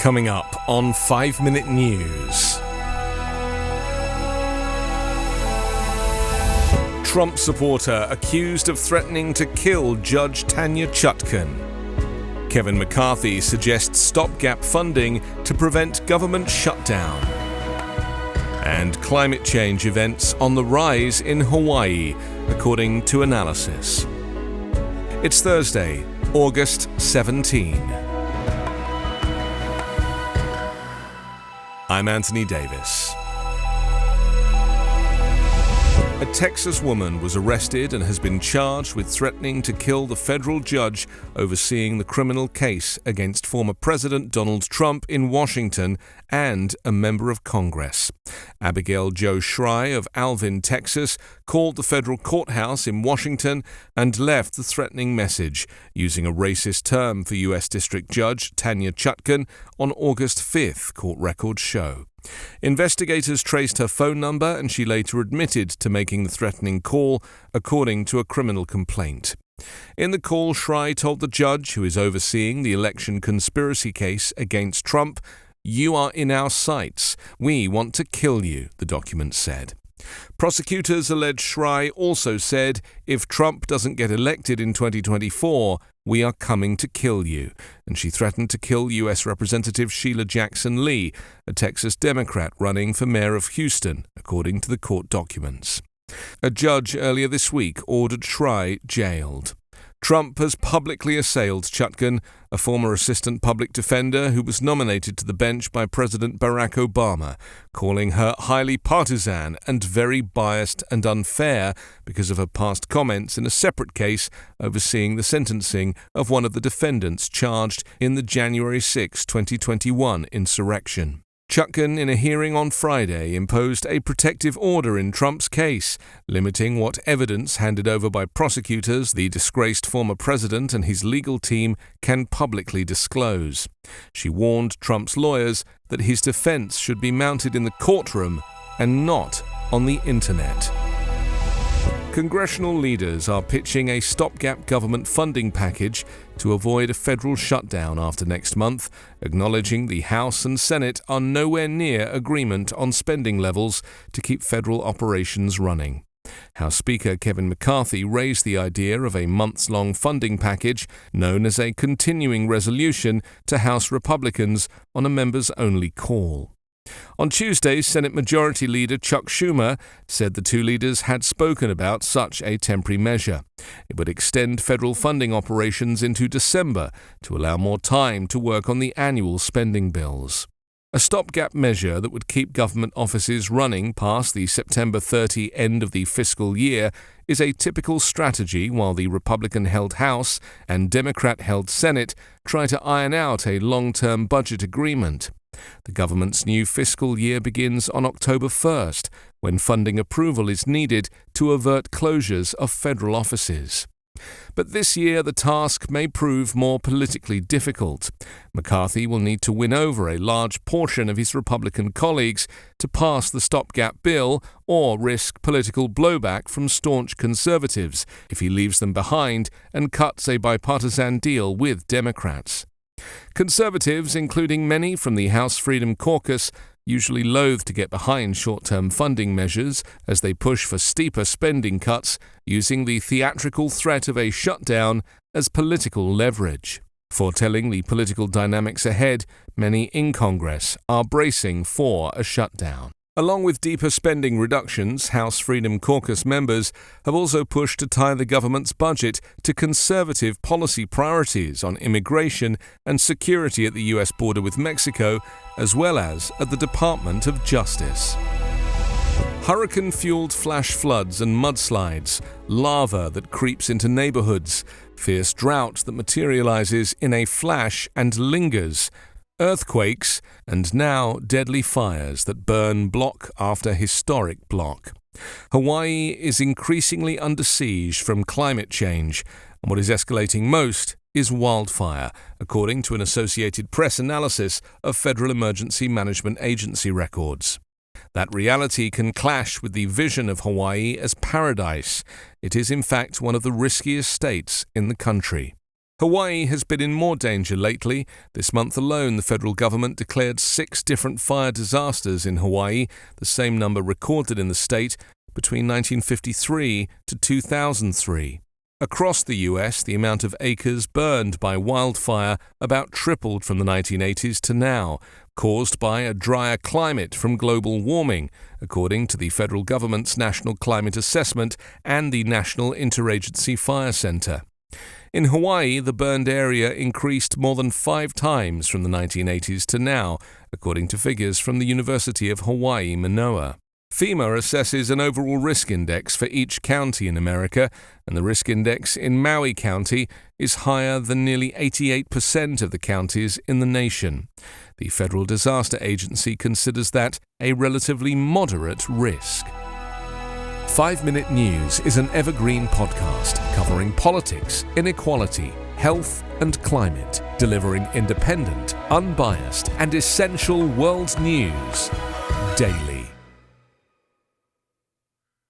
Coming up on 5 Minute News. Trump supporter accused of threatening to kill Judge Tanya Chutkan. Kevin McCarthy suggests stopgap funding to prevent government shutdown. And climate change events on the rise in Hawaii, according to analysis. It's Thursday, August 17. I'm Anthony Davis. A Texas woman was arrested and has been charged with threatening to kill the federal judge overseeing the criminal case against former President Donald Trump in Washington and a member of Congress. Abigail Jo Schrei of Alvin, Texas, called the federal courthouse in Washington and left the threatening message, using a racist term for U.S. District Judge Tanya Chutkan on August 5th, court records show. Investigators traced her phone number and she later admitted to making the threatening call, according to a criminal complaint. In the call, Schrei told the judge who is overseeing the election conspiracy case against Trump, "You are in our sights. We want to kill you," the document said. Prosecutors allege Schrei also said, "If Trump doesn't get elected in 2024, we are coming to kill you," and she threatened to kill U.S. Representative Sheila Jackson Lee, a Texas Democrat running for mayor of Houston, according to the court documents. A judge earlier this week ordered Schrei jailed. Trump has publicly assailed Chutkan, a former assistant public defender who was nominated to the bench by President Barack Obama, calling her highly partisan and very biased and unfair because of her past comments in a separate case overseeing the sentencing of one of the defendants charged in the January 6, 2021 insurrection. Chutkan, in a hearing on Friday, imposed a protective order in Trump's case, limiting what evidence handed over by prosecutors the disgraced former president and his legal team can publicly disclose. She warned Trump's lawyers that his defense should be mounted in the courtroom and not on the internet. Congressional leaders are pitching a stopgap government funding package to avoid a federal shutdown after next month, acknowledging the House and Senate are nowhere near agreement on spending levels to keep federal operations running. House Speaker Kevin McCarthy raised the idea of a months-long funding package known as a continuing resolution to House Republicans on a members-only call. On Tuesday, Senate Majority Leader Chuck Schumer said the two leaders had spoken about such a temporary measure. It would extend federal funding operations into December to allow more time to work on the annual spending bills. A stopgap measure that would keep government offices running past the September 30 end of the fiscal year is a typical strategy while the Republican-held House and Democrat-held Senate try to iron out a long-term budget agreement. The government's new fiscal year begins on October 1st, when funding approval is needed to avert closures of federal offices. But this year, the task may prove more politically difficult. McCarthy will need to win over a large portion of his Republican colleagues to pass the stopgap bill or risk political blowback from staunch conservatives if he leaves them behind and cuts a bipartisan deal with Democrats. Conservatives, including many from the House Freedom Caucus, usually loathe to get behind short-term funding measures as they push for steeper spending cuts, using the theatrical threat of a shutdown as political leverage. Foretelling the political dynamics ahead, many in Congress are bracing for a shutdown. Along with deeper spending reductions, House Freedom Caucus members have also pushed to tie the government's budget to conservative policy priorities on immigration and security at the U.S. border with Mexico, as well as at the Department of Justice. Hurricane-fueled flash floods and mudslides, lava that creeps into neighborhoods, fierce drought that materializes in a flash and lingers, earthquakes, and now deadly fires that burn block after historic block. Hawaii is increasingly under siege from climate change, and what is escalating most is wildfire, according to an Associated Press analysis of Federal Emergency Management Agency records. That reality can clash with the vision of Hawaii as paradise. It is in fact one of the riskiest states in the country. Hawaii has been in more danger lately. This month alone, the federal government declared 6 different fire disasters in Hawaii, the same number recorded in the state between 1953 to 2003. Across the US, the amount of acres burned by wildfire about tripled from the 1980s to now, caused by a drier climate from global warming, according to the federal government's National Climate Assessment and the National Interagency Fire Center. In Hawaii, the burned area increased more than 5 times from the 1980s to now, according to figures from the University of Hawaii, Manoa. FEMA assesses an overall risk index for each county in America, and the risk index in Maui County is higher than nearly 88% of the counties in the nation. The Federal Disaster Agency considers that a relatively moderate risk. 5 Minute News is an Evergreen podcast covering politics, inequality, health and climate, delivering independent, unbiased and essential world news daily.